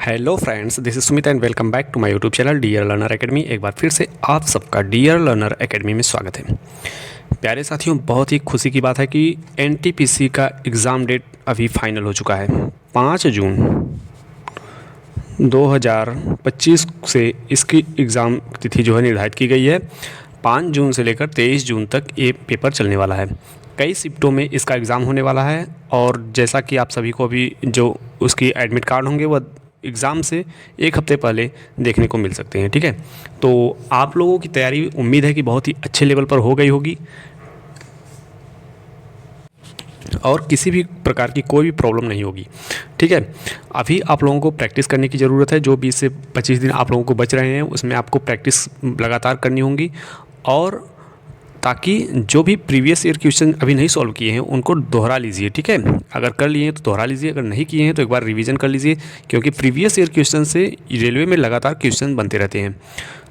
Hello friends, this is Sumit and welcome back to my YouTube channel Dear Learner Academy. एक बार फिर से आप सबका डियर लर्नर एकेडमी में स्वागत है। प्यारे साथियों, बहुत ही खुशी की बात है कि एनटीपीसी का एग्ज़ाम डेट अभी फाइनल हो चुका है। 5 जून 2025 से इसकी एग्ज़ाम तिथि जो है निर्धारित की गई है। 5 जून से लेकर 23 जून तक ये पेपर चलने वाला है। कई शिफ्टों में इसका एग्ज़ाम होने वाला है और जैसा कि आप सभी को भी जो उसकी एडमिट कार्ड होंगे वह एग्ज़ाम से एक हफ्ते पहले देखने को मिल सकते हैं। ठीक है, तो आप लोगों की तैयारी उम्मीद है कि बहुत ही अच्छे लेवल पर हो गई होगी और किसी भी प्रकार की कोई भी प्रॉब्लम नहीं होगी। ठीक है, अभी आप लोगों को प्रैक्टिस करने की ज़रूरत है। जो 20 से 25 दिन आप लोगों को बच रहे हैं उसमें आपको प्रैक्टिस लगातार करनी होगी, और ताकि जो भी प्रीवियस ईयर क्वेश्चन अभी नहीं सॉल्व किए हैं उनको दोहरा लीजिए। ठीक है, अगर कर लिए हैं तो दोहरा लीजिए, अगर नहीं किए हैं तो एक बार रिवीजन कर लीजिए, क्योंकि प्रीवियस ईयर क्वेश्चन से रेलवे में लगातार क्वेश्चन बनते रहते हैं।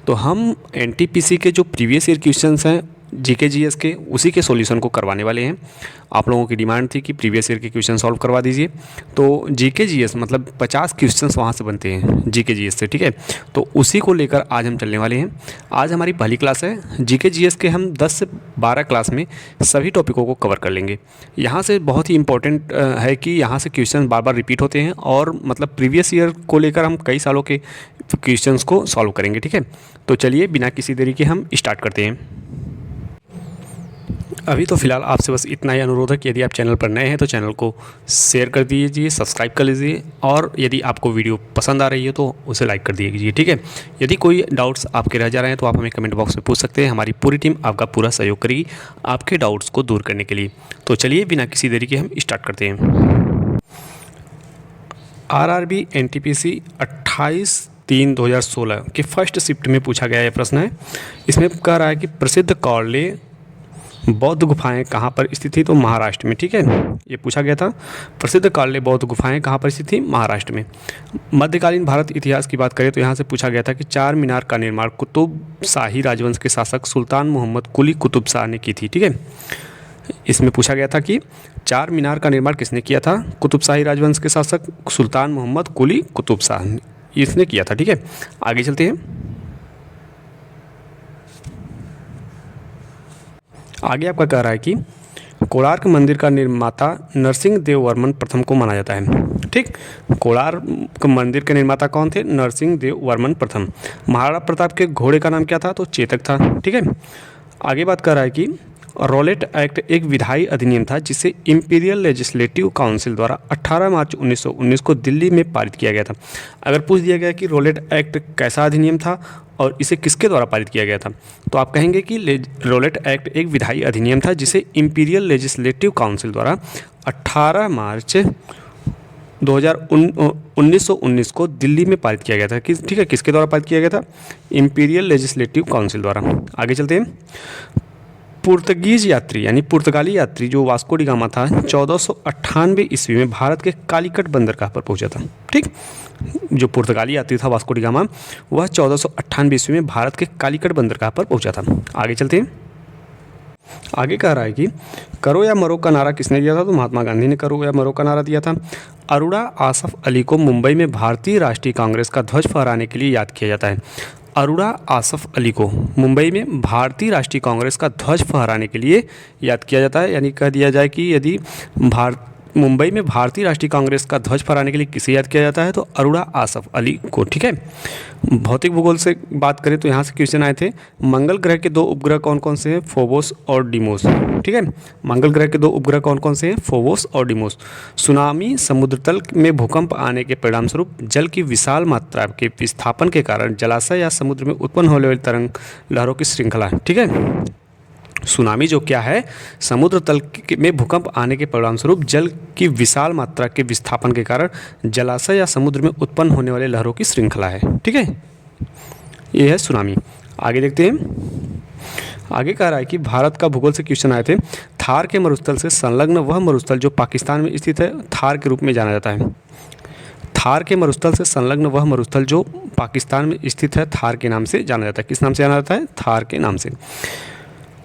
तो हम एनटीपीसी के जो प्रीवियस ईयर क्वेश्चंस हैं जीके जीएस के, उसी के सॉल्यूशन को करवाने वाले हैं। आप लोगों की डिमांड थी कि प्रीवियस ईयर के क्वेश्चन सॉल्व करवा दीजिए, तो जीके जीएस मतलब 50 क्वेश्चंस वहाँ से बनते हैं जीके जीएस से। ठीक है, तो उसी को लेकर आज हम चलने वाले हैं। आज हमारी पहली क्लास है जीके जीएस के। हम 10 से 12 क्लास में सभी टॉपिकों को कवर कर लेंगे। यहाँ से बहुत ही इंपॉर्टेंट है कि यहाँ से क्वेश्चन बार बार रिपीट होते हैं, और मतलब प्रीवियस ईयर को लेकर हम कई सालों के क्वेश्चंस को सॉल्व करेंगे। ठीक है, तो चलिए बिना किसी देरी के हम स्टार्ट करते हैं। अभी तो फ़िलहाल आपसे बस इतना ही अनुरोध है कि यदि आप चैनल पर नए हैं तो चैनल को शेयर कर दीजिए, सब्सक्राइब कर लीजिए, और यदि आपको वीडियो पसंद आ रही है तो उसे लाइक कर दीजिए। ठीक है, यदि कोई डाउट्स आपके रह जा रहे हैं तो आप हमें कमेंट बॉक्स में पूछ सकते हैं। हमारी पूरी टीम आपका पूरा सहयोग करेगी आपके डाउट्स को दूर करने के लिए। तो चलिए बिना किसी देरी के हम स्टार्ट करते हैं। आरआरबी एनटीपीसी 28/3/2016 के फर्स्ट शिफ्ट में पूछा गया यह प्रश्न है। इसमें कह रहा है कि प्रसिद्ध कौरले बौद्ध गुफाएं कहाँ पर स्थित थी, तो महाराष्ट्र में। ठीक है, ये पूछा गया था। प्रसिद्ध कौरले बौद्ध गुफाएं कहाँ पर स्थित थी, महाराष्ट्र में। मध्यकालीन भारत इतिहास की बात करें तो यहाँ से पूछा गया था कि चार मीनार का निर्माण कुतुब शाही राजवंश के शासक सुल्तान मोहम्मद कुली कुतुब शाह ने की थी। ठीक है, इसमें पूछा गया था कि चार मीनार का निर्माण किसने किया था, कुतुब शाही राजवंश के शासक सुल्तान मोहम्मद कुली कुतुब शाह इसने किया था। ठीक है, आगे चलते हैं। आगे आपका कह रहा है कि कोणार्क मंदिर का निर्माता नरसिंह देव वर्मन प्रथम को माना जाता है। ठीक, कोणार्क मंदिर के निर्माता कौन थे, नरसिंह देव वर्मन प्रथम। महाराणा प्रताप के घोड़े का नाम क्या था, तो चेतक था। ठीक है, आगे बात कर रहा है कि रॉलेट एक्ट एक विधायी अधिनियम था जिसे इंपीरियल लेजिस्लेटिव काउंसिल द्वारा 18 मार्च 1919 को दिल्ली में पारित किया गया था। अगर पूछ दिया गया कि रॉलेट एक्ट कैसा अधिनियम था और इसे किसके द्वारा पारित किया गया था, तो आप कहेंगे कि रॉलेट एक्ट एक विधायी अधिनियम था जिसे इंपीरियल लेजिस्लेटिव काउंसिल द्वारा 18 मार्च 1919 को दिल्ली में पारित किया गया था। ठीक है, किसके द्वारा पारित किया गया था, इंपीरियल लेजिस्लेटिव काउंसिल द्वारा। आगे चलते हैं। पुर्तगीज यात्री यानी पुर्तगाली यात्री जो वास्को डी गामा था 1498 ईस्वी में भारत के कालीकट बंदरगाह पर पहुंचा था। ठीक, जो पुर्तगाली यात्री था वास्को डी गामा वह 1498 ईस्वी में भारत के कालीकट बंदरगाह पर पहुंचा था। आगे चलते हैं। आगे कह रहा है कि करो या मरो का नारा किसने दिया था, तो महात्मा गांधी ने करो या मरो का नारा दिया था। अरोड़ा आसफ अली को मुंबई में भारतीय राष्ट्रीय कांग्रेस का ध्वज फहराने के लिए याद किया जाता है। अरोड़ा आसफ अली को मुंबई में भारतीय राष्ट्रीय कांग्रेस का ध्वज फहराने के लिए याद किया जाता है। यानी कह दिया जाए कि यदि मुंबई में भारतीय राष्ट्रीय कांग्रेस का ध्वज फहराने के लिए किसे याद किया जाता है, तो अरोड़ा आसफ अली को। ठीक है, भौतिक भूगोल से बात करें तो यहाँ से क्वेश्चन आए थे। मंगल ग्रह के दो उपग्रह कौन कौन से हैं, फोबोस और डिमोस। ठीक है, मंगल ग्रह के दो उपग्रह कौन कौन से हैं, फोबोस और डिमोस। सुनामी समुद्र तल में भूकंप आने के परिणामस्वरूप जल की विशाल मात्रा के विस्थापन के कारण जलाशय या समुद्र में उत्पन्न होने वाली तरंग लहरों की श्रृंखला है। ठीक है, सुनामी जो क्या है, समुद्र तल में भूकंप आने के परिणामस्वरूप जल की विशाल मात्रा के विस्थापन के कारण जलाशय या समुद्र में उत्पन्न होने वाले लहरों की श्रृंखला है। ठीक है, ये है सुनामी। आगे देखते हैं। आगे कह रहा है कि भारत का भूगोल से क्वेश्चन आए थे। थार के मरुस्थल से संलग्न वह मरुस्थल जो पाकिस्तान में स्थित है थार के रूप में जाना जाता है। थार के मरुस्थल से संलग्न वह मरुस्थल जो पाकिस्तान में स्थित है थार के नाम से जाना जाता है। किस नाम से जाना जाता है, थार के नाम से।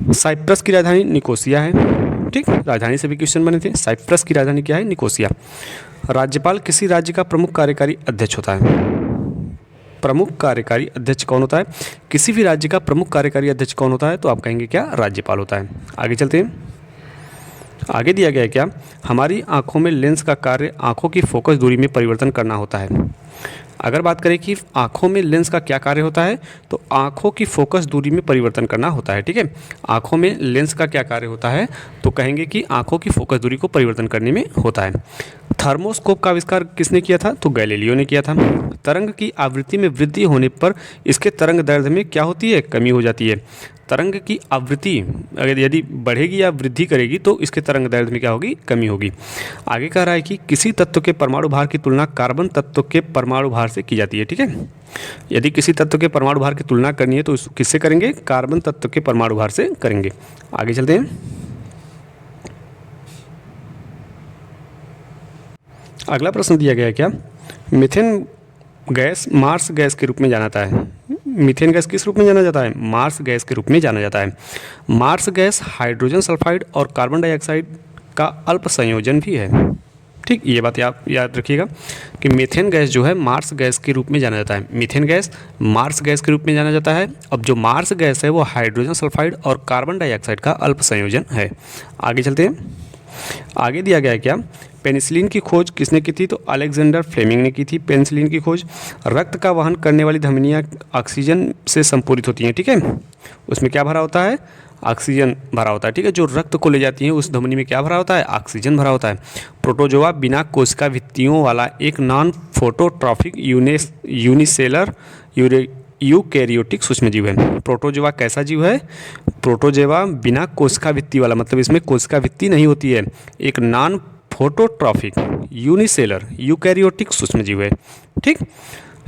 साइप्रस की राजधानी निकोसिया है। ठीक, राजधानी से भी क्वेश्चन बने थे। साइप्रस की राजधानी क्या है? निकोसिया। राज्यपाल किसी राज्य का प्रमुख कार्यकारी अध्यक्ष होता है। प्रमुख कार्यकारी अध्यक्ष कौन होता है? किसी भी राज्य का प्रमुख कार्यकारी अध्यक्ष कौन होता है? तो आप कहेंगे क्या? राज्यपाल होता है। आगे चलते हैं। आगे दिया गया है क्या? हमारी आंखों में लेंस का कार्य आंखों की फोकस दूरी में परिवर्तन करना होता है। अगर बात करें कि आंखों में लेंस का क्या कार्य होता है, तो आंखों की फोकस दूरी में परिवर्तन करना होता है। ठीक है, आंखों में लेंस का क्या कार्य होता है? तो कहेंगे कि आंखों की फोकस दूरी को परिवर्तन करने में होता है। थर्मोस्कोप का आविष्कार किसने किया था? तो गैलीलियो ने किया था। तरंग की आवृत्ति में वृद्धि होने पर इसके तरंग दैर्ध्य में क्या होती है? कमी हो जाती है। तरंग की आवृत्ति अगर यदि बढ़ेगी या वृद्धि करेगी तो इसके तरंग दैर्ध्य में क्या होगी? कमी होगी। आगे कह रहा है कि किसी तत्व के परमाणु भार की तुलना कार्बन तत्व के परमाणु भार से की जाती है। ठीक है, यदि किसी तत्व के परमाणु भार की तुलना करनी है तो किससे करेंगे? कार्बन तत्व के परमाणु भार से करेंगे। आगे चलते हैं। अगला प्रश्न दिया गया है क्या? मीथेन गैस मार्स गैस के रूप में जाना जाता है। मीथेन गैस किस रूप में जाना जाता है? मार्स गैस के रूप में जाना जाता है। मार्स गैस हाइड्रोजन सल्फाइड और कार्बन डाइऑक्साइड का अल्प संयोजन भी है। ठीक, ये बात आप याद रखिएगा कि मीथेन गैस जो है मार्स गैस के रूप में जाना जाता है। मीथेन गैस मार्स गैस के रूप में जाना जाता है। अब जो मार्स गैस है वो हाइड्रोजन सल्फाइड और कार्बन डाइऑक्साइड का अल्प संयोजन है। आगे चलते हैं। आगे दिया गया है क्या? पेनिसिलिन की खोज किसने की थी? तो अलेक्जेंडर फ्लेमिंग ने की थी पेनिसिलिन की खोज। रक्त का वहन करने वाली धमनियाँ ऑक्सीजन से संपूरित होती हैं। ठीक है, उसमें क्या भरा होता है? ऑक्सीजन भरा होता है। ठीक है, जो रक्त को ले जाती हैं उस धमनी में क्या भरा होता है? ऑक्सीजन भरा होता है। प्रोटोजोआ बिना कोशिका भित्तियों वाला एक नॉन फोटोट्रॉफिक यूनिसेलर यूकैरियोटिक सूक्ष्मजीव है। प्रोटोजोआ कैसा जीव है? प्रोटोजोआ बिना कोशिका भित्ति वाला, मतलब इसमें कोशिका भित्ति नहीं होती है, एक नॉन फोटोट्रॉफिक यूनिसेलर यूकैरियोटिक सूक्ष्मजीव है। ठीक,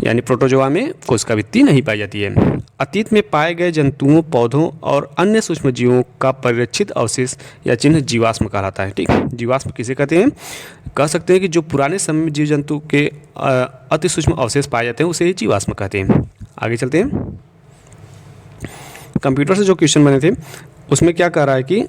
यानी प्रोटोजोआ में कोशिका भित्ति नहीं पाई जाती है। अतीत में पाए गए जंतुओं, पौधों और अन्य सूक्ष्मजीवों का परिरक्षित अवशेष या चिन्ह जीवाश्म कहलाता है। ठीक, जीवाश्म किसे कहते हैं? कह सकते हैं कि जो पुराने समय में जीव जंतु के अति सूक्ष्म अवशेष पाए जाते हैं उसे ही जीवाश्म कहते हैं। आगे चलते हैं। कंप्यूटर से जो क्वेश्चन बने थे उसमें क्या कह रहा है कि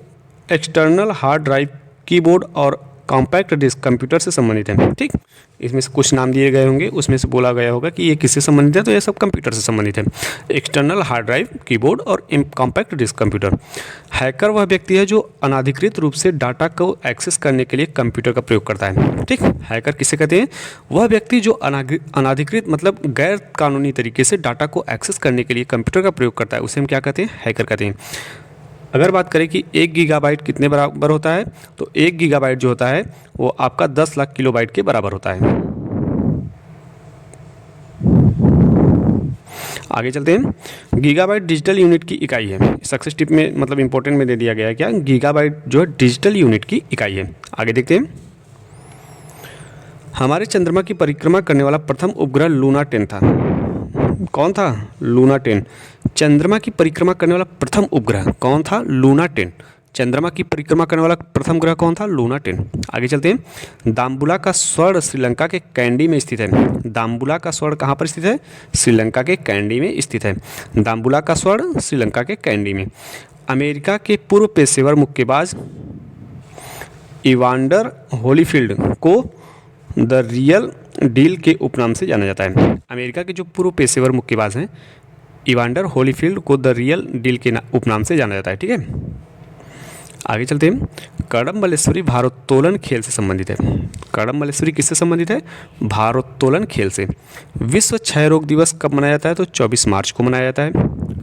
एक्सटर्नल हार्ड ड्राइव, कीबोर्ड और कॉम्पैक्ट डिस्क कंप्यूटर से संबंधित है। ठीक, इसमें से कुछ नाम दिए गए होंगे, उसमें से बोला गया होगा कि ये किससे संबंधित है, तो ये सब कंप्यूटर से संबंधित है। एक्सटर्नल हार्ड ड्राइव, कीबोर्ड और कॉम्पैक्ट डिस्क कंप्यूटर। हैकर वह व्यक्ति है जो अनाधिकृत रूप से डाटा को एक्सेस करने के लिए कंप्यूटर का प्रयोग करता है। ठीक, हैकर किसे कहते हैं? वह व्यक्ति जो अनाधिकृत मतलब गैर कानूनी तरीके से डाटा को एक्सेस करने के लिए कंप्यूटर का प्रयोग करता है उसे हम क्या कहते हैं? हैकर कहते हैं। अगर बात करें कि 1 गीगाबाइट कितने बराबर होता है, तो 1 गीगाबाइट जो होता है वो आपका 10 लाख किलोबाइट के बराबर होता है। आगे चलते हैं। गीगाबाइट डिजिटल यूनिट की इकाई है। सक्सेस टिप में मतलब इंपॉर्टेंट में दे दिया गया है क्या? गीगाबाइट जो है डिजिटल यूनिट की इकाई है। आगे देखते हैं। हमारे चंद्रमा की परिक्रमा करने वाला प्रथम उपग्रह लूना 10 था। कौन था? लूना 10। चंद्रमा की परिक्रमा करने वाला प्रथम उपग्रह कौन था? लूना 10। चंद्रमा की परिक्रमा करने वाला प्रथम ग्रह कौन था? लूना 10। आगे चलते हैं। दाम्बुला का स्वर्ण श्रीलंका के कैंडी में स्थित है। दाम्बुला का स्वर्ण कहाँ पर स्थित है? श्रीलंका के कैंडी में स्थित है। दाम्बुला का स्वर्ण श्रीलंका के कैंडी में। अमेरिका के पूर्व पेशेवर मुक्केबाज इवांडर होलीफील्ड को द रियल डील के उपनाम से जाना जाता है। अमेरिका के जो पूर्व पेशेवर मुक्केबाज हैं इवांडर होलीफील्ड को द रियल डील के उपनाम से जाना जाता है। ठीक है, आगे चलते हैं। कडम्बलेश्वरी भारोत्तोलन खेल से संबंधित है। कडम्बलेश्वरी किससे संबंधित है? भारोत्तोलन खेल से। विश्व क्षय रोग दिवस कब मनाया जाता है? तो 24 मार्च को मनाया जाता है।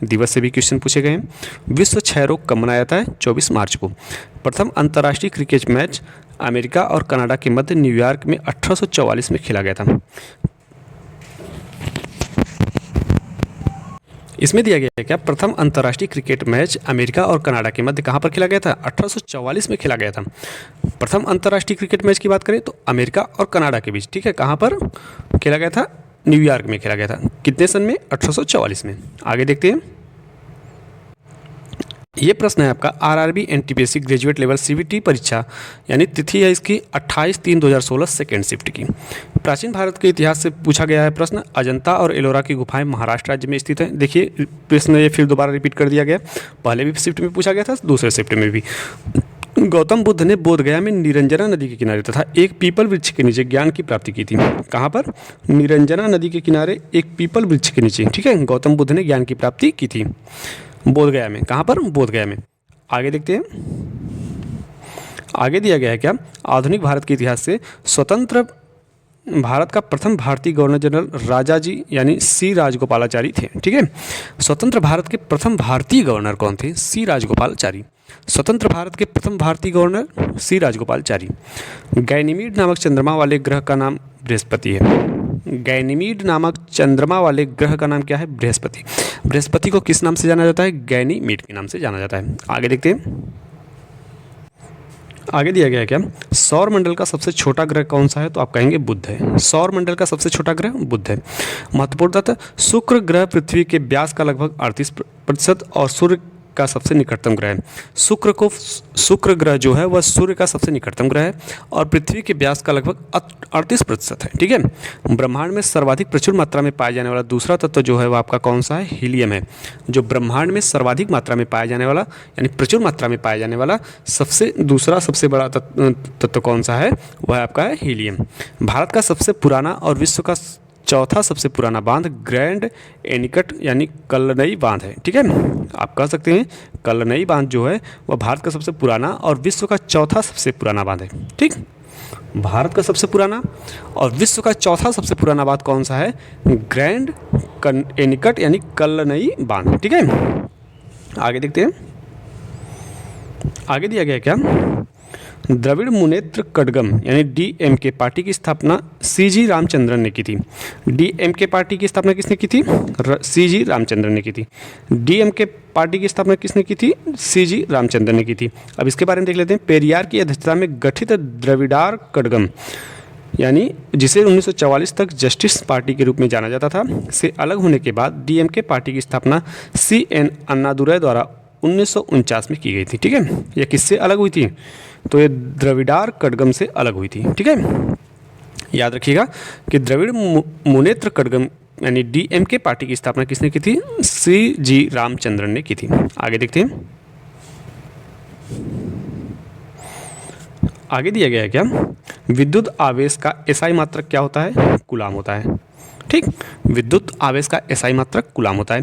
दिवस से भी क्वेश्चन पूछे गए हैं। विश्व क्षय रोग कब मनाया जाता है? 24 मार्च को। प्रथम अंतर्राष्ट्रीय क्रिकेट मैच अमेरिका और कनाडा के मध्य न्यूयॉर्क में 1844 में खेला गया था। इसमें दिया गया है क्या? प्रथम अंतर्राष्ट्रीय क्रिकेट मैच अमेरिका और कनाडा के मध्य कहाँ पर खेला गया था? 1844 में खेला गया था। प्रथम अंतर्राष्ट्रीय क्रिकेट मैच की बात करें तो अमेरिका और कनाडा के बीच। ठीक है, कहाँ पर खेला गया था? न्यूयॉर्क में खेला गया था। कितने सन में? 1844 में। आगे देखते हैं। ये प्रश्न है आपका RRB NTPC graduate level CBT परीक्षा, यानी तिथि है इसकी 28/3/2016 सेकेंड शिफ्ट की। प्राचीन भारत के इतिहास से पूछा गया है प्रश्न। अजंता और एलोरा की गुफाएं महाराष्ट्र राज्य में स्थित हैं। देखिए प्रश्न ये फिर दोबारा रिपीट कर दिया गया, पहले भी शिफ्ट में पूछा गया था, दूसरे शिफ्ट में भी। गौतम बुद्ध ने बोधगया में निरंजना नदी के किनारे तथा एक पीपल वृक्ष के नीचे ज्ञान की प्राप्ति की थी। कहाँ पर? निरंजना नदी के किनारे एक पीपल वृक्ष के नीचे, ठीक है, गौतम बुद्ध ने ज्ञान की प्राप्ति की थी बोधगया में। कहाँ पर? बोधगया में। आगे देखते हैं, आगे दिया गया है क्या, आधुनिक भारत के इतिहास से स्वतंत्र भारत का प्रथम भारतीय गवर्नर जनरल राजाजी यानी सी राजगोपालाचारी थे। ठीक है, स्वतंत्र भारत के प्रथम भारतीय गवर्नर कौन थे? सी राजगोपालाचारी। स्वतंत्र भारत के प्रथम भारतीय गवर्नर सी राजगोपालाचारी। गैनीमीड नामक चंद्रमा वाले ग्रह का नाम बृहस्पति है। गैनीमीड नामक चंद्रमा वाले ग्रह का नाम क्या है? बृहस्पति। बृहस्पति को किस नाम से जाना जाता है? गैनीमीड के नाम से जाना जाता है। आगे देखते हैं, आगे दिया गया है क्या, सौर मंडल का सबसे छोटा ग्रह कौन सा है? तो आप कहेंगे बुध है। सौर मंडल का सबसे छोटा ग्रह बुध है। महत्वपूर्ण तथ्य, शुक्र ग्रह पृथ्वी के व्यास का लगभग 38% और सूर्य का सबसे निकटतम ग्रह है। शुक्र ग्रह जो है वह सूर्य का सबसे निकटतम ग्रह है और पृथ्वी के व्यास का लगभग 38% है। ठीक है, ब्रह्मांड में सर्वाधिक प्रचुर मात्रा में पाया जाने वाला दूसरा तत्व जो है वह आपका कौन सा है? हीलियम है। जो ब्रह्मांड में सर्वाधिक मात्रा में पाया जाने वाला यानी प्रचुर मात्रा में पाया जाने वाला सबसे बड़ा तत्व कौन सा है? वह आपका है हीलियम। भारत का सबसे पुराना और विश्व का चौथा सबसे पुराना बांध ग्रैंड एनिकट यानी कल्लनई बांध है। ठीक है, आप कह सकते हैं कल्लनई बांध जो है वह भारत का सबसे पुराना और विश्व का चौथा सबसे पुराना बांध है। ठीक, भारत का सबसे पुराना और विश्व का चौथा सबसे पुराना बांध कौन सा है? ग्रैंड एनिकट यानी कल्लनई बांध। ठीक है, आगे देखते हैं, आगे दिया गया क्या, द्रविड़ मुनेत्र कड़गम यानी डीएमके पार्टी की स्थापना सीजी रामचंद्रन ने की थी। डीएमके पार्टी की स्थापना किसने की थी? सीजी रामचंद्रन ने की थी। डीएमके पार्टी की स्थापना किसने की थी? सीजी रामचंद्रन ने की थी। अब इसके बारे में देख लेते हैं। पेरियार की अध्यक्षता में गठित द्रविड़ार कड़गम यानी जिसे 1944 तक जस्टिस पार्टी के रूप में जाना जाता था से अलग होने के बाद डीएमके पार्टी की स्थापना CN अन्नादुरै द्वारा 1949 में की गई थी। ठीक है, यह किससे अलग हुई थी? तो ये द्रविड़ार कड़गम से अलग हुई थी। ठीक है, याद रखिएगा कि द्रविड़ मुनेत्र कड़गम यानी डीएमके पार्टी की स्थापना किसने की थी? CG रामचंद्रन ने की थी। आगे देखते हैं, आगे दिया गया है क्या, विद्युत आवेश का एसआई मात्रक क्या होता है? कूलाम होता है। ठीक, विद्युत आवेश का एसआई मात्रक कूलाम होता है।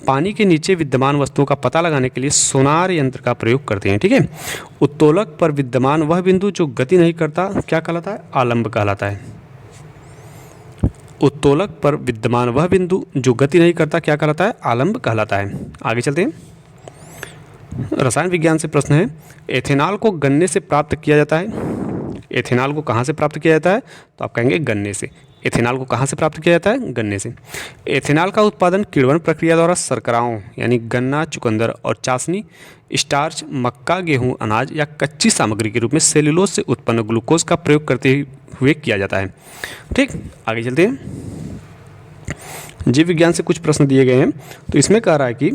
पानी के नीचे विद्यमान वस्तुओं का पता लगाने के लिए सोनार यंत्र का प्रयोग करते हैं। ठीक है, उत्तोलक पर विद्यमान वह बिंदु जो गति नहीं करता क्या कहलाता है? आलंब कहलाता है। उत्तोलक पर विद्यमान वह बिंदु जो गति नहीं करता क्या कहलाता है? आलंब कहलाता है। आगे चलते हैं, रसायन विज्ञान से प्रश्न है, एथेनॉल को गन्ने से प्राप्त किया जाता है। एथेनॉल को कहाँ से प्राप्त किया जाता है? तो आप कहेंगे गन्ने से। एथेनॉल को कहाँ से प्राप्त किया जाता है? गन्ने से। एथेनॉल का उत्पादन किण्वन प्रक्रिया द्वारा शर्कराओं यानी गन्ना, चुकंदर और चाशनी, स्टार्च, मक्का, गेहूं, अनाज या कच्ची सामग्री के रूप में सेल्यूलोज से उत्पन्न ग्लूकोज का प्रयोग करते हुए किया जाता है। ठीक, आगे चलते हैं। जीव विज्ञान से कुछ प्रश्न दिए गए हैं। तो इसमें कह रहा है कि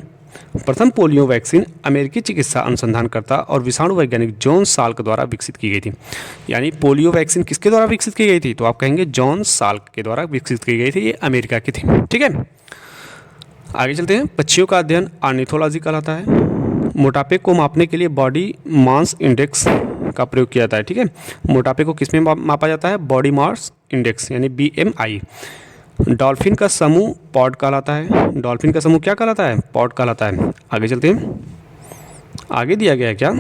प्रथम पोलियो वैक्सीन अमेरिकी चिकित्सा अनुसंधानकर्ता और विषाणु वैज्ञानिक जॉन साल्क द्वारा विकसित की गई थी। यानी पोलियो वैक्सीन किसके द्वारा विकसित की गई थी? तो आप कहेंगे जॉन साल्क के द्वारा विकसित की गई थी। ये अमेरिका की थी। ठीक है, आगे चलते हैं। पक्षियों का अध्ययन ऑर्निथोलॉजी कहलाता है। मोटापे को मापने के लिए बॉडी मास इंडेक्स का प्रयोग किया जाता है। ठीक है, मोटापे को किस में मापा जाता है? बॉडी मास इंडेक्स यानी BMI। डॉल्फिन का समूह पॉड कहलाता है। डॉल्फिन का समूह क्या कहलाता है? पॉड कहलाता है। आगे चलते हैं, आगे दिया गया है क्या,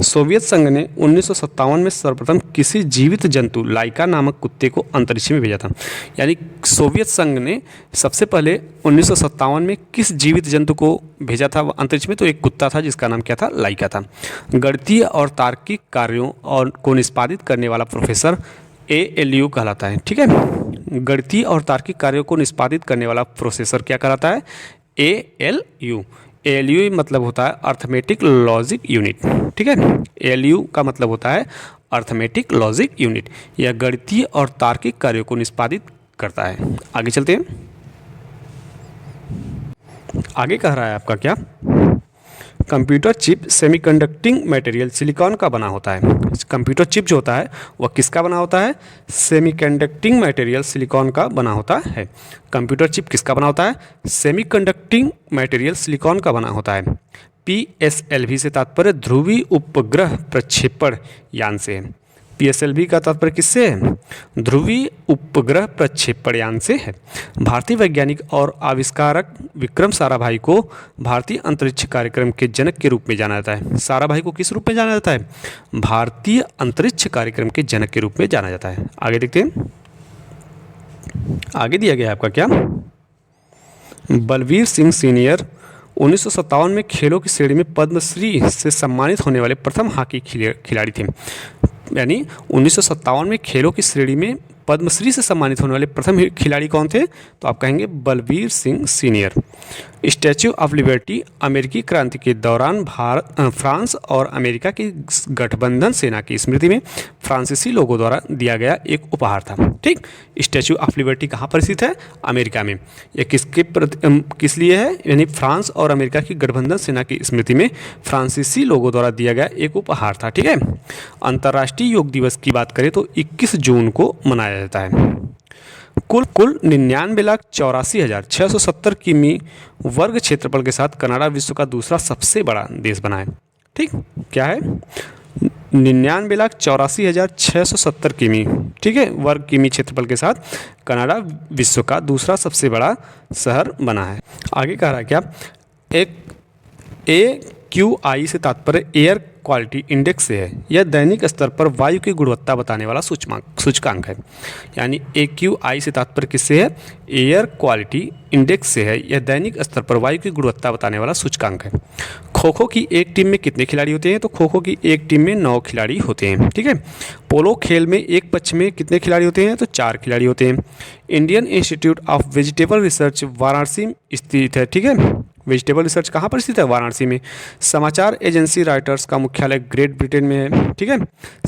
सोवियत संघ ने 1957 में सर्वप्रथम किसी जीवित जंतु लाइका नामक कुत्ते को अंतरिक्ष में भेजा था। यानी सोवियत संघ ने सबसे पहले 1957 में किस जीवित जंतु को भेजा था अंतरिक्ष में? तो एक कुत्ता था जिसका नाम क्या था? लाइका था। गणितीय और तार्किक कार्यों और को निष्पादित करने वाला प्रोफेसर ALU कहलाता है। ठीक है, गणितीय और तार्किक कार्यों को निष्पादित करने वाला प्रोसेसर क्या कहलाता है? ALU। ALU मतलब होता है अर्थमेटिक लॉजिक यूनिट। ठीक है, ALU का मतलब होता है अर्थमेटिक लॉजिक यूनिट। यह गणितीय और तार्किक कार्यों को निष्पादित करता है। आगे चलते हैं, आगे कह रहा है आपका क्या, computer chip semiconducting material silicon का बना होता है। कंप्यूटर चिप जो होता है वह किसका बना होता है? सेमीकंडक्टिंग मटेरियल सिलिकॉन का बना होता है। कंप्यूटर चिप किसका बना होता है? सेमीकंडक्टिंग मटेरियल सिलिकॉन का बना होता है। PSLV से तात्पर्य ध्रुवीय उपग्रह प्रक्षेपण यान से है। PSLV का तात्पर्य किससे है? ध्रुवीय उपग्रह प्रक्षेपण यान से है। भारतीय वैज्ञानिक और आविष्कारक विक्रम साराभाई को भारतीय अंतरिक्ष कार्यक्रम के जनक के रूप में जाना जाता है। साराभाई को किस रूप में जाना जाता है? भारतीय अंतरिक्ष कार्यक्रम के जनक के रूप में जाना जाता है। आगे देखते हैं, आगे दिया गया है आपका क्या, बलवीर सिंह सीनियर 1957 में खेलों की श्रेणी में पद्मश्री से सम्मानित होने वाले प्रथम हॉकी खिलाड़ी थे। यानी 1957 में खेलों की श्रेणी में पद्मश्री से सम्मानित होने वाले प्रथम खिलाड़ी कौन थे? तो आप कहेंगे Balbir Singh senior. Statue of Liberty अमेरिकी क्रांति के दौरान फ्रांस और अमेरिका की गठबंधन सेना की स्मृति में फ्रांसीसी लोगों द्वारा दिया गया एक उपहार था। ठीक, स्टैच्यू ऑफ लिबर्टी कहाँ पर स्थित है? अमेरिका में। यह किस लिए है? यानी फ्रांस और अमेरिका की गठबंधन सेना की स्मृति में फ्रांसीसी लोगों द्वारा दिया गया एक उपहार था। ठीक है। अंतर्राष्ट्रीय योग दिवस की बात करें तो 21 जून को मनाया जाता है। कुल 99,84,670 किमी वर्ग क्षेत्रफल के साथ कनाडा विश्व का दूसरा सबसे बड़ा देश बना है। ठीक, क्या है? 99,84,670 किमी, ठीक है, वर्ग किमी क्षेत्रफल के साथ कनाडा विश्व का दूसरा सबसे बड़ा शहर बना है। आगे कह रहा है क्या, एक AQI से तात्पर्य एयर क्वालिटी इंडेक्स से है। यह दैनिक स्तर पर वायु की गुणवत्ता बताने वाला सूचकांक है। यानी AQI से तात्पर्य किससे है? एयर क्वालिटी इंडेक्स से है। यह दैनिक स्तर पर वायु की गुणवत्ता बताने वाला सूचकांक है। खो खो की एक टीम में कितने खिलाड़ी होते हैं? तो खो खो की एक टीम में 9 खिलाड़ी होते हैं। ठीक है। पोलो खेल में एक पक्ष में कितने खिलाड़ी होते हैं? तो 4 खिलाड़ी होते हैं। Indian institute of vegetable research Varanasi में स्थित है। ठीक है। वेजिटेबल रिसर्च कहाँ पर स्थित है? वाराणसी में। समाचार एजेंसी रॉयटर्स का मुख्यालय ग्रेट ब्रिटेन में है। ठीक है।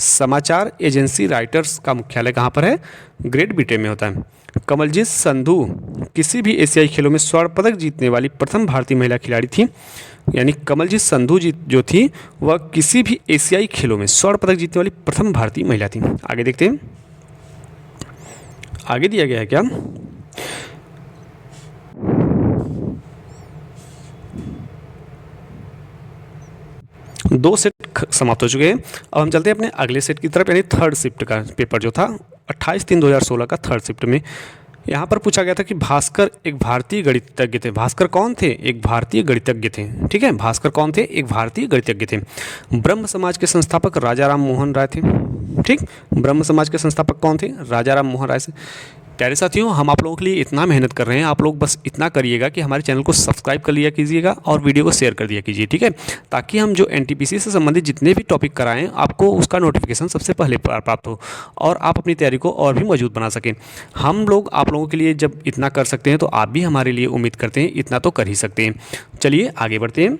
समाचार एजेंसी रॉयटर्स का मुख्यालय कहाँ पर है? ग्रेट ब्रिटेन में होता है। कमलजीत संधू किसी भी एशियाई खेलों में स्वर्ण पदक जीतने वाली प्रथम भारतीय महिला खिलाड़ी थी। यानी कमलजीत संधू जी जो थी वह किसी भी एशियाई खेलों में स्वर्ण पदक जीतने वाली प्रथम भारतीय महिला थी। आगे देखते हैं, आगे दिया गया है क्या, दो सेट समाप्त हो चुके हैं। अब हम चलते हैं अपने अगले सेट की तरफ, यानी थर्ड शिफ्ट का पेपर जो था 28/3/2016 का थर्ड शिफ्ट में यहाँ पर पूछा गया था कि भास्कर एक भारतीय गणितज्ञ थे। भास्कर कौन थे? एक भारतीय गणितज्ञ थे। ठीक है। भास्कर कौन थे? एक भारतीय गणितज्ञ थे। ब्रह्म समाज के संस्थापक राजा राम मोहन राय थे। ठीक, ब्रह्म समाज के संस्थापक कौन थे? राजा राम मोहन राय से। प्यारे साथियों, हम आप लोगों के लिए इतना मेहनत कर रहे हैं, आप लोग बस इतना करिएगा कि हमारे चैनल को सब्सक्राइब कर लिया कीजिएगा और वीडियो को शेयर कर दिया कीजिए। ठीक है, ताकि हम जो NTPC से संबंधित जितने भी टॉपिक कराएं आपको उसका नोटिफिकेशन सबसे पहले प्राप्त हो और आप अपनी तैयारी को और भी मजबूत बना सकें। हम लोग आप लोगों के लिए जब इतना कर सकते हैं तो आप भी हमारे लिए उम्मीद करते हैं इतना तो कर ही सकते हैं। चलिए आगे बढ़ते हैं।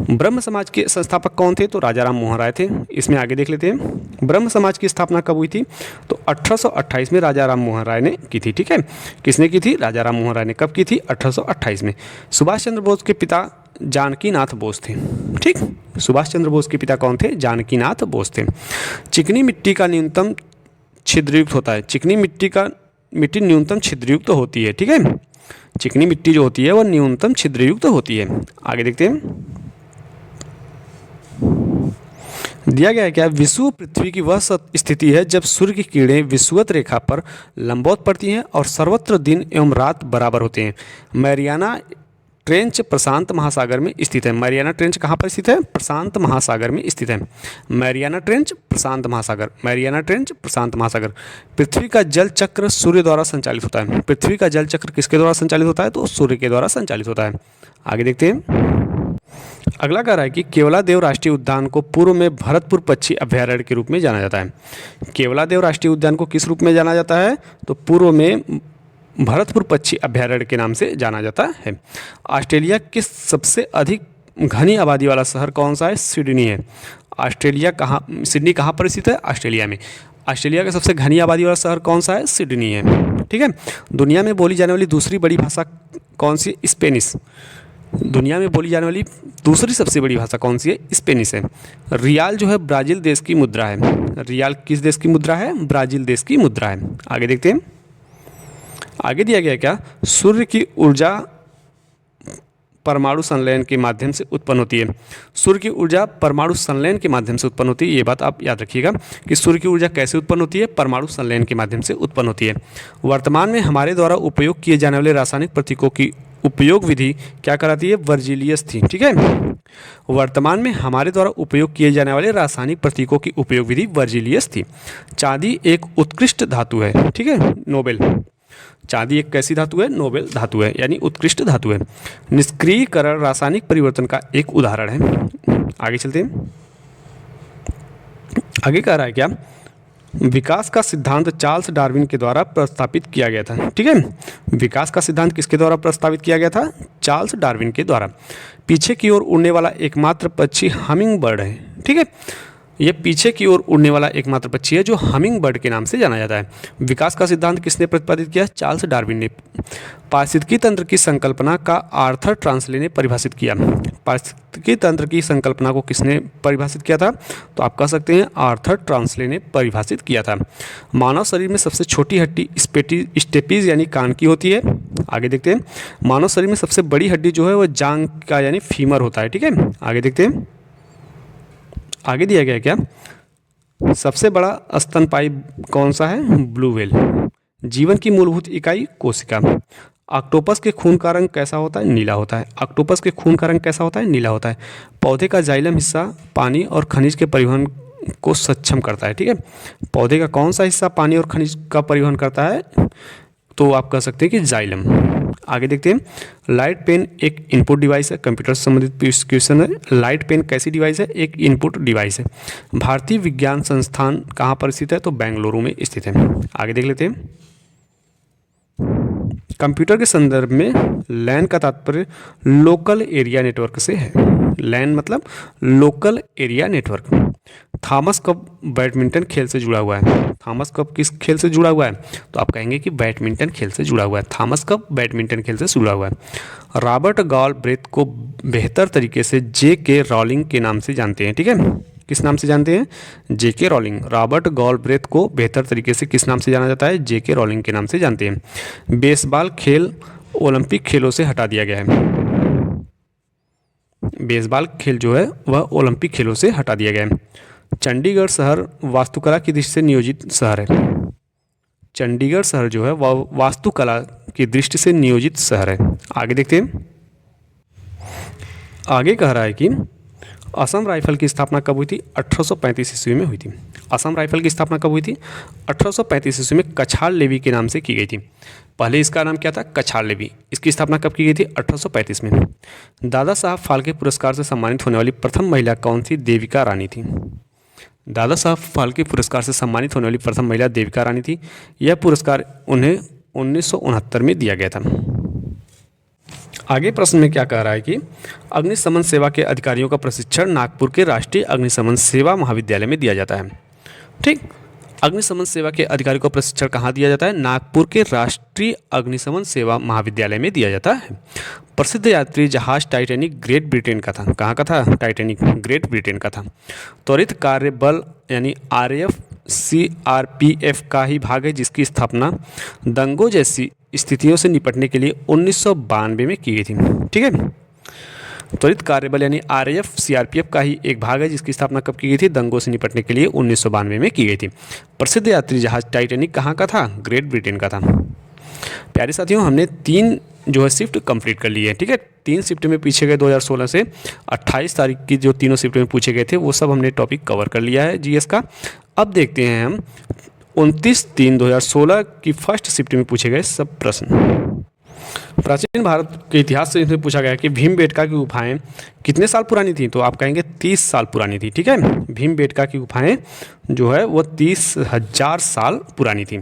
ब्रह्म समाज के संस्थापक कौन थे? तो राजा राम मोहन राय थे। इसमें आगे देख लेते हैं ब्रह्म समाज की स्थापना कब हुई थी? तो 1828 में राजा राम मोहन राय ने की थी। ठीक है, किसने की थी? राजा राम मोहन राय ने। कब की थी? 1828 में। सुभाष चंद्र बोस के पिता जानकीनाथ बोस थे। ठीक, सुभाष चंद्र बोस के पिता कौन थे? जानकीनाथ बोस थे। चिकनी मिट्टी का न्यूनतम छिद्रयुक्त होता है। चिकनी मिट्टी न्यूनतम छिद्रयुक्त होती है। ठीक है, चिकनी मिट्टी जो होती है वह न्यूनतम छिद्रयुक्त होती है। आगे देखते हैं, दिया गया है क्या, विषुव पृथ्वी की वह स्थिति है जब सूर्य की किरणें विषुवत रेखा पर लंबवत पड़ती हैं और सर्वत्र दिन एवं रात बराबर होते हैं। मैरियाना ट्रेंच प्रशांत महासागर में स्थित है। मैरियाना ट्रेंच कहाँ पर स्थित है? प्रशांत महासागर में स्थित है। मैरियाना ट्रेंच प्रशांत महासागर, मैरियाना ट्रेंच प्रशांत महासागर। पृथ्वी का जल चक्र सूर्य द्वारा संचालित होता है। पृथ्वी का जल चक्र किसके द्वारा संचालित होता है? तो सूर्य के द्वारा संचालित होता है। आगे देखते हैं, अगला कह रहा है कि केवलादेव राष्ट्रीय उद्यान को पूर्व में भरतपुर पक्षी अभयारण्य के रूप में जाना जाता है। केवलादेव राष्ट्रीय उद्यान को किस रूप में जाना जाता है? तो पूर्व में भरतपुर पक्षी अभयारण्य के नाम से जाना जाता है। ऑस्ट्रेलिया के सबसे अधिक घनी आबादी वाला शहर कौन सा है? सिडनी है। सिडनी कहाँ पर स्थित है? ऑस्ट्रेलिया में। ऑस्ट्रेलिया का सबसे घनी आबादी वाला शहर कौन सा है? सिडनी है। ठीक है। दुनिया में बोली जाने वाली दूसरी बड़ी भाषा कौन सी? स्पेनिश। दुनिया में बोली जाने वाली दूसरी सबसे बड़ी भाषा कौन सी है? स्पेनिश है। रियाल जो है ब्राज़ील देश की मुद्रा है। रियाल किस देश की मुद्रा है? ब्राज़ील देश की मुद्रा है। आगे देखते हैं, आगे दिया गया क्या, सूर्य की ऊर्जा परमाणु संलयन के माध्यम से उत्पन्न होती है। सूर्य की ऊर्जा परमाणु संलयन के माध्यम से उत्पन्न होती है। ये बात आप याद रखिएगा कि सूर्य की ऊर्जा कैसे उत्पन्न होती है, परमाणु संलयन के माध्यम से उत्पन्न होती है। वर्तमान में हमारे द्वारा उपयोग किए जाने वाले रासायनिक प्रतीकों की उपयोग विधि क्या कराती है, वर्जिलियस थी। ठीक है, वर्तमान में हमारे द्वारा उपयोग किए जाने वाले रासायनिक प्रतीकों की उपयोग विधि वर्जिलियस थी। चांदी एक उत्कृष्ट धातु है। ठीक है, नोबेल, चांदी एक कैसी धातु है, नोबेल धातु है, यानी उत्कृष्ट धातु है। निष्क्रियकरण रासायनिक परिवर्तन का एक उदाहरण है। आगे चलते हैं, आगे कह रहा है क्या, विकास का सिद्धांत चार्ल्स डार्विन के द्वारा प्रस्तावित किया गया था। ठीक है, विकास का सिद्धांत किसके द्वारा प्रस्तावित किया गया था, चार्ल्स डार्विन के द्वारा। पीछे की ओर उड़ने वाला एकमात्र पक्षी हमिंग बर्ड है। ठीक है, ये पीछे की ओर उड़ने वाला एकमात्र पक्षी है जो हमिंग बर्ड के नाम से जाना जाता है। विकास का सिद्धांत किसने प्रतिपादित किया, चार्ल्स डार्विन ने। पारिस्थितिकी तंत्र की संकल्पना का आर्थर ट्रांसले ने परिभाषित किया। पारिस्थितिकी तंत्र की संकल्पना को किसने परिभाषित किया था, तो आप कह सकते हैं आर्थर ट्रांसले ने परिभाषित किया था। मानव शरीर में सबसे छोटी हड्डी स्टेपीज यानी कान की होती है। आगे देखते हैं, मानव शरीर में सबसे बड़ी हड्डी जो है वो जांघ का यानी फीमर होता है। ठीक है, आगे देखते हैं, आगे दिया गया है क्या, सबसे बड़ा स्तनपायी कौन सा है, ब्लू व्हेल। जीवन की मूलभूत इकाई कोशिका। ऑक्टोपस के खून का रंग कैसा होता है, नीला होता है। ऑक्टोपस के खून का रंग कैसा होता है, नीला होता है। पौधे का जाइलम हिस्सा पानी और खनिज के परिवहन को सक्षम करता है। ठीक है, पौधे का कौन सा हिस्सा पानी और खनिज का परिवहन करता है, तो आप कह सकते हैं कि जाइलम। आगे देखते हैं, लाइट पेन एक इनपुट डिवाइस है। कंप्यूटर से संबंधित क्वेश्चन है, लाइट पेन कैसी डिवाइस है, एक इनपुट डिवाइस है। भारतीय विज्ञान संस्थान कहाँ पर स्थित है, तो बेंगलुरु में स्थित है। आगे देख लेते हैं, कंप्यूटर के संदर्भ में लैन का तात्पर्य लोकल एरिया नेटवर्क से है। लैन मतलब local area network. Thomas cup badminton खेल से जुड़ा हुआ है। थॉमस कप किस खेल से जुड़ा हुआ है, तो आप कहेंगे कि बैडमिंटन खेल से जुड़ा हुआ है। थॉमस कप बैडमिंटन खेल से जुड़ा हुआ है। रॉबर्ट गॉलब्रेथ को बेहतर तरीके से जे.के. रॉलिंग के नाम से जानते हैं। ठीक है, किस नाम से जानते हैं, जे.के. रॉलिंग। रॉबर्ट गॉलब्रेथ को बेहतर तरीके से किस नाम से जाना जाता है, जे.के. रॉलिंग के नाम से जानते हैं। बेसबॉल खेल ओलंपिक खेलों से हटा दिया गया है। बेसबॉल खेल जो है वह ओलंपिक खेलों से हटा दिया गया है। चंडीगढ़ शहर वास्तुकला की दृष्टि से नियोजित शहर है। चंडीगढ़ शहर जो है वह वास्तुकला की दृष्टि से नियोजित शहर है। आगे देखते हैं, आगे कह रहा है कि असम राइफल की स्थापना कब हुई थी, 1835 ईस्वी में हुई थी। असम राइफल की स्थापना कब हुई थी, 1835 ईस्वी में कछार लेवी के नाम से की गई थी। पहले इसका नाम क्या था, कछार लेवी। इसकी स्थापना कब की गई थी, 1835 में। दादा साहब फाल्के पुरस्कार से सम्मानित होने वाली प्रथम महिला कौन थी, देविका रानी थी। दादा साहब फाल्के पुरस्कार से सम्मानित होने वाली प्रथम महिला देविका रानी थी। यह पुरस्कार उन्हें 1969 में दिया गया था। आगे प्रश्न में क्या कह रहा है कि अग्निशमन सेवा के अधिकारियों का प्रशिक्षण नागपुर के राष्ट्रीय अग्निशमन सेवा महाविद्यालय में दिया जाता है। ठीक, अग्निशमन सेवा के अधिकारियों का प्रशिक्षण कहाँ दिया जाता है, नागपुर के राष्ट्रीय अग्निशमन सेवा महाविद्यालय में दिया जाता है। प्रसिद्ध यात्री जहाज टाइटैनिक ग्रेट ब्रिटेन का था। कहाँ का था, टाइटैनिक ग्रेट ब्रिटेन का था। त्वरित कार्य बल यानी RAF CRPF का ही भाग है जिसकी स्थापना दंगों जैसी स्थितियों से निपटने के लिए 1992 में की गई थी। ठीक है, त्वरित कार्यबल यानी RAF CRPF का ही एक भाग है जिसकी स्थापना कब की गई थी, दंगों से निपटने के लिए 1992 में की गई थी। प्रसिद्ध यात्री जहाज टाइटैनिक कहाँ का था, ग्रेट ब्रिटेन का था। प्यारे साथियों, हमने 3 जो है शिफ्ट कंप्लीट कर ली है। ठीक है, 3 शिफ्ट में पूछे गए 2016 से 28 तारीख की जो तीनों शिफ्ट में पूछे गए थे वो सब हमने टॉपिक कवर कर लिया है जीएस का। अब देखते हैं हम 29/3/2016 की फर्स्ट शिफ्ट में पूछे गए सब प्रश्न। प्राचीन भारत के इतिहास से इसमें पूछा गया कि भीमबेटका की गुफाएं कितने साल पुरानी थी, तो आप कहेंगे 30 साल पुरानी थी। ठीक है, भीमबेटका की गुफाएं जो है वो 30,000 साल पुरानी थी।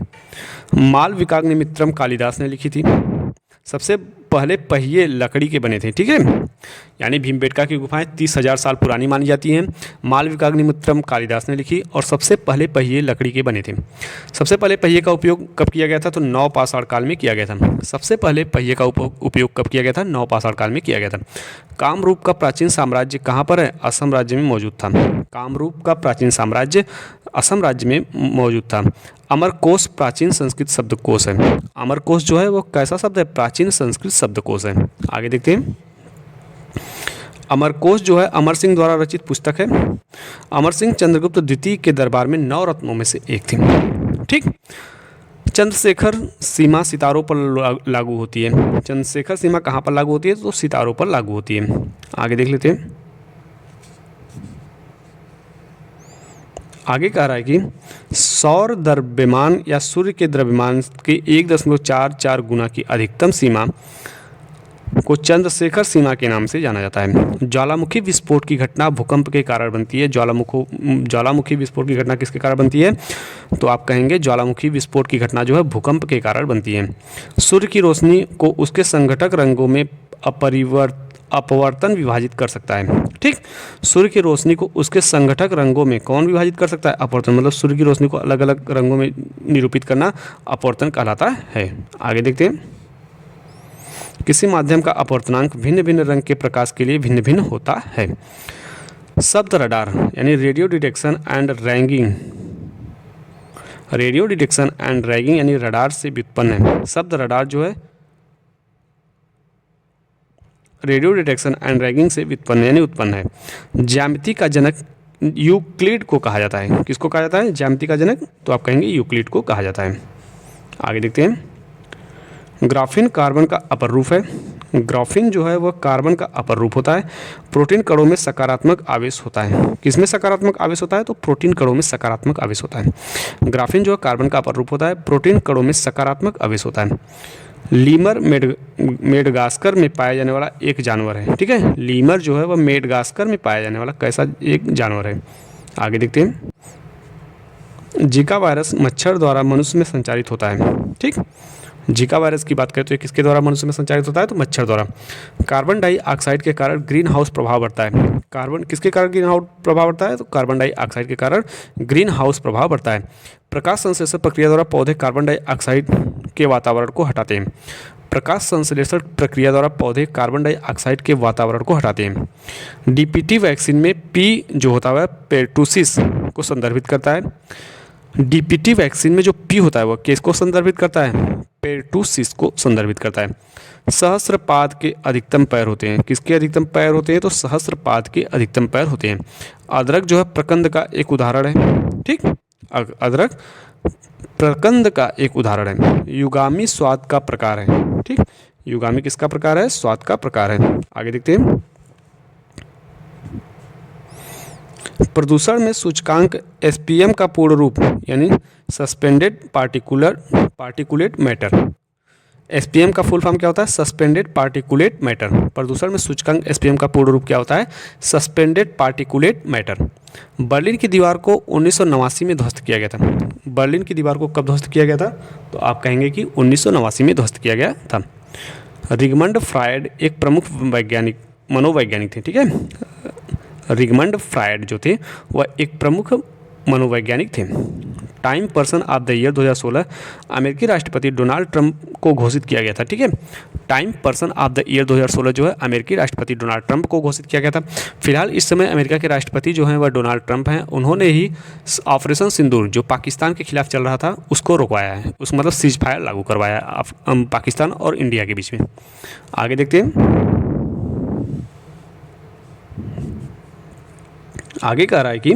मालविकाग्निमित्रम कालिदास ने लिखी थी। सबसे पहले पहिए लकड़ी के बने थे। ठीक है, यानी भीमबेटका की गुफाएं 30,000 साल पुरानी मानी जाती हैं। मालविकाग्निमित्रम कालिदास ने लिखी और सबसे पहले पहिए लकड़ी के बने थे। सबसे पहले पहिए का उपयोग कब किया गया था, तो नवपाषाण काल में किया गया था। सबसे पहले पहिए का उपयोग कब किया गया था, नवपाषाण काल में किया गया था। कामरूप का प्राचीन साम्राज्य कहाँ पर है, असम राज्य में मौजूद था। कामरूप का प्राचीन साम्राज्य असम राज्य में मौजूद था। अमरकोश प्राचीन संस्कृत शब्दकोश है। अमरकोश जो है वो कैसा शब्द है, प्राचीन संस्कृत शब्दकोश है। आगे देखते हैं, अमरकोश जो है अमर सिंह द्वारा रचित पुस्तक है। अमर सिंह चंद्रगुप्त द्वितीय के दरबार में 9 रत्नों में से एक थे। ठीक। चंद्रशेखर सीमा सितारों पर लागू होती है। चंद्रशेखर सीमा कहाँ पर लागू होती है? तो सितारों पर लागू होती है। आगे देख लेते हैं। आगे कह रहा है कि सौर द्रव्यमान या सूर्य के द्रव्यमान के 1.44 गुना की अधिकतम सीमा को चंद्रशेखर सीमा के नाम से जाना जाता है। ज्वालामुखी विस्फोट की घटना भूकंप के कारण बनती है। ज्वालामुखी विस्फोट की घटना किसके कारण बनती है? तो आप कहेंगे ज्वालामुखी विस्फोट की घटना जो है भूकंप के कारण बनती है। सूर्य की रोशनी को उसके संघटक रंगों में अपवर्तन विभाजित कर सकता है। ठीक। सूर्य की रोशनी को उसके संघटक रंगों में कौन विभाजित कर सकता है? अपवर्तन। मतलब सूर्य की रोशनी को अलग अलग रंगों में निरूपित करना अपवर्तन कहलाता है। आगे देखते हैं। किसी माध्यम का अपवर्तनांक भिन्न भिन्न रंग के प्रकाश के लिए भिन्न भिन्न होता है। शब्द रडार यानी radio detection and ragging, radio detection and ragging यानी रडार से व्युत्पन्न है। शब्द रडार जो है रेडियो डिटेक्शन एंड रैगिंग से व्युत्पन्न यानी उत्पन्न है। ज्यामिति का जनक यूक्लिड को कहा जाता है। किसको कहा जाता है? ज्यामिति का जनक। तो आप कहेंगे यूक्लिड को कहा जाता है। आगे देखते हैं। ग्राफीन कार्बन का अपर रूप है। ग्राफीन जो है वह कार्बन का अपर रूप होता है। प्रोटीन कणों में सकारात्मक आवेश होता है। किसमें सकारात्मक आवेश होता है? तो प्रोटीन कणों में सकारात्मक आवेश होता है। ग्राफीन जो है कार्बन का अपर रूप होता है। प्रोटीन कणों में सकारात्मक आवेश होता है। लीमर मेडगास्कर में पाया जाने वाला एक जानवर है। ठीक है। लीमर जो है वह मेडगास्कर में पाया जाने वाला कैसा एक जानवर है? आगे देखते हैं। जीका वायरस मच्छर द्वारा मनुष्य में संचारित होता है। ठीक। जीका वायरस की बात करें तो ये किसके द्वारा मनुष्य में संचारित होता है? तो मच्छर द्वारा। कार्बन डाइऑक्साइड के कारण ग्रीन हाउस प्रभाव बढ़ता है। कार्बन किसके कारण ग्रीन हाउस प्रभाव बढ़ता है? तो कार्बन डाइऑक्साइड के कारण ग्रीन हाउस प्रभाव बढ़ता है। प्रकाश संश्लेषण प्रक्रिया द्वारा पौधे कार्बन डाइऑक्साइड के वातावरण को हटाते हैं। प्रकाश संश्लेषण प्रक्रिया द्वारा पौधे कार्बन डाइऑक्साइड के वातावरण को हटाते हैं। डीपीटी वैक्सीन में पी जो होता है पेर्टुसिस को संदर्भित करता है। डीपीटी वैक्सीन में जो पी होता है वह किसको संदर्भित करता है? पेर्टुसिस को संदर्भित करता है। सहस्त्रपाद के अधिकतम पैर होते हैं। किसके अधिकतम पैर होते हैं? तो सहस्त्रपाद के अधिकतम पैर होते हैं। अदरक जो है प्रकंद का एक उदाहरण है। ठीक। अदरक प्रकंद का एक उदाहरण है। युगामी स्वाद का प्रकार है। ठीक। युगामी किसका प्रकार है? स्वाद का प्रकार है। आगे देखते हैं। प्रदूषण में सूचकांक एसपीएम का पूर्ण रूप यानी सस्पेंडेड पार्टिकुलेट मैटर। एसपीएम का फुल फॉर्म क्या होता है? Suspended particulate matter. प्रदूषण में सूचकांक एसपीएम का पूर्ण रूप क्या होता है? Suspended particulate matter. बर्लिन की दीवार को 1989 में ध्वस्त किया गया था। बर्लिन की दीवार को कब ध्वस्त किया गया था? तो आप कहेंगे कि 1989 में ध्वस्त किया गया था। रिगमंड फ्रायड एक प्रमुख मनोवैज्ञानिक थे। ठीक है। रिगमंड फ्रायड जो थे वह एक प्रमुख मनोवैज्ञानिक थे। Time person of the year 2016 अमेरिकी राष्ट्रपति डोनाल्ड ट्रंप को घोषित किया गया था। ठीक है। Time person of the year 2016 जो है अमेरिकी राष्ट्रपति डोनाल्ड ट्रंप को घोषित किया गया था। फिलहाल इस समय अमेरिका के राष्ट्रपति जो हैं वह डोनाल्ड ट्रंप हैं। उन्होंने ही ऑपरेशन सिंदूर जो पाकिस्तान के खिलाफ चल रहा था उसको रुकवाया है। उस मतलब सीज फायर लागू करवाया पाकिस्तान और इंडिया के बीच में। आगे देखते हैं। आगे कह रहा है कि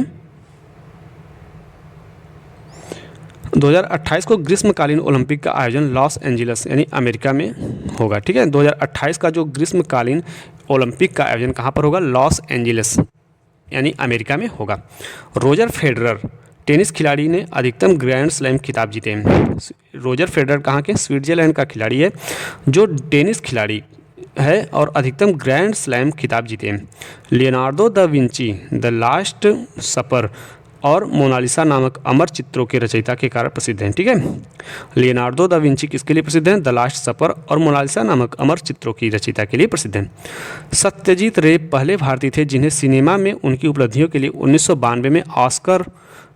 2028 को ग्रीष्मकालीन ओलंपिक का आयोजन लॉस एंजिल्स यानी अमेरिका में होगा। ठीक है। 2028 का जो ग्रीष्मकालीन ओलंपिक का आयोजन कहाँ पर होगा? लॉस एंजिल्स यानी अमेरिका में होगा। रोजर फेडरर टेनिस खिलाड़ी ने अधिकतम ग्रैंड स्लैम खिताब जीते हैं। रोजर फेडरर कहाँ के? स्विट्जरलैंड का खिलाड़ी है जो टेनिस खिलाड़ी है और अधिकतम ग्रैंड स्लैम खिताब जीते हैं। Leonardo da Vinci the last सपर और मोनालिसा नामक अमर चित्रों के रचयिता के कारण प्रसिद्ध हैं। ठीक है। लियोनार्डो दा विंची किसके लिए प्रसिद्ध हैं? द लास्ट सपर और मोनालिसा नामक अमर चित्रों की रचयिता के लिए प्रसिद्ध हैं। सत्यजीत रे पहले भारतीय थे जिन्हें सिनेमा में उनकी उपलब्धियों के लिए 1992 में ऑस्कर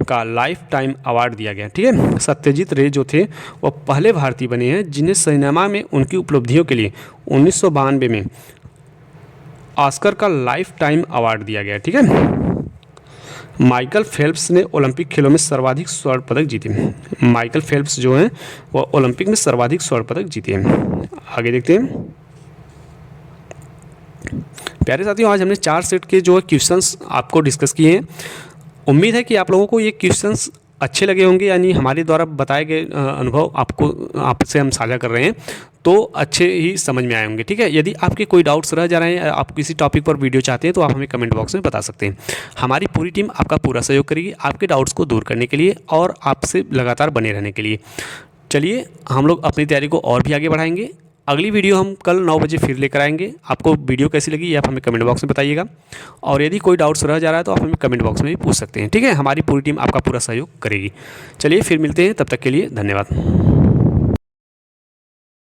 का लाइफ टाइम अवार्ड दिया गया। ठीक है। सत्यजीत रे जो थे वह पहले भारतीय बने हैं जिन्हें सिनेमा में उनकी उपलब्धियों के लिए 1992 में ऑस्कर का लाइफ टाइम अवार्ड दिया गया। ठीक है। माइकल फेल्प्स ने ओलंपिक खेलों में सर्वाधिक स्वर्ण पदक जीते हैं। माइकल फेल्प्स जो हैं वह ओलंपिक में सर्वाधिक स्वर्ण पदक जीते हैं। आगे देखते हैं। प्यारे साथियों, आज हमने 4 सेट के जो क्वेश्चंस आपको डिस्कस किए हैं। उम्मीद है कि आप लोगों को ये क्वेश्चंस अच्छे लगे होंगे, यानी हमारे द्वारा बताए गए अनुभव आपसे हम साझा कर रहे हैं तो अच्छे ही समझ में आए होंगे। ठीक है, यदि आपके कोई डाउट्स रह जा रहे हैं, आप किसी टॉपिक पर वीडियो चाहते हैं तो आप हमें कमेंट बॉक्स में बता सकते हैं। हमारी पूरी टीम आपका पूरा सहयोग करेगी आपके डाउट्स को दूर करने के लिए और आपसे लगातार बने रहने के लिए। चलिए, हम लोग अपनी तैयारी को और भी आगे बढ़ाएंगे। अगली वीडियो हम कल 9 बजे फिर लेकर आएंगे। आपको वीडियो कैसी लगी ये आप हमें कमेंट बॉक्स में बताइएगा, और यदि कोई डाउट्स रह जा रहा है तो आप हमें कमेंट बॉक्स में भी पूछ सकते हैं। ठीक है, हमारी पूरी टीम आपका पूरा सहयोग करेगी। चलिए फिर मिलते हैं, तब तक के लिए धन्यवाद।